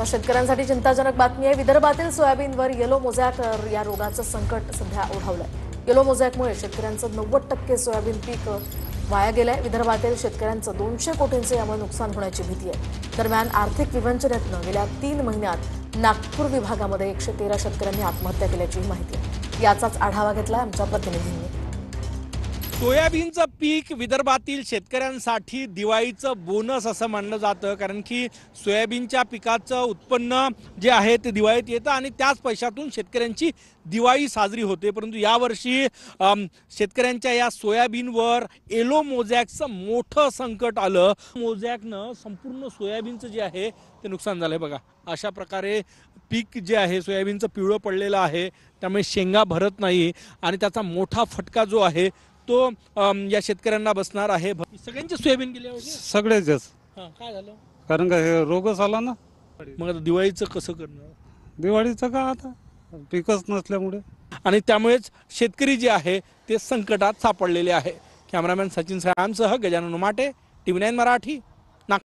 आता शेतकऱ्यांसाठी चिंताजनक बातमी आहे। विदर्भातील सोयाबीनवर येलो मोझॅक या रोगाचं संकट सध्या ओढावलंय। येलो मोझॅकमुळे शेतकऱ्यांचं 90% सोयाबीन पीक वाया गेलंय। विदर्भातील शेतकऱ्यांचं 200 कोटींचं यामुळे नुकसान होण्याची भीती आहे। दरम्यान आर्थिक विवंचनेतनं गेल्या 3 महिन्यात नागपूर विभागामध्ये 113 शेतकऱ्यांनी आत्महत्या केल्याची माहिती आहे। याचाच आढावा घेतलाय आमच्या प्रतिनिधींनी। सोयाबीनचं पीक विदर्भातील शेतकऱ्यांसाठी दिवाळीचं बोनस असं मानलं जातं, कारण की सोयाबीनच्या पिकाचं उत्पन्न जे आहे ते दिवाळीत येतं आणि त्याच पैशातून शेतकऱ्यांची दिवाळी साजरी होते। परंतु यावर्षी शेतकऱ्यांच्या या सोयाबीनवर येलो मोझॅकचं मोठं संकट आलं। मोझॅकनं संपूर्ण सोयाबीनचं जे आहे ते नुकसान झालंय। बघा, अशा प्रकारे पीक जे आहे सोयाबीनचं पिवळं पडलेलं आहे, त्यामुळे शेंगा भरत नाही आणि त्याचा मोठा फटका जो आहे तो या शेतकऱ्यांना बसणार आहे। सगळ्यांचे सोयाबीन गेले होते, सगळेच। काय झालं? कारण का हे रोगच आला ना। मग आता दिवाळीचं कसं करणार? दिवाळीचं का आता पिकच नसल्यामुळे आणि त्यामुळेच शेतकरी जे आहे ते संकटात सापडलेले आहे। कॅमेरामॅन सचिन सायांसह गजानन उमाटे, TV9 मराठी,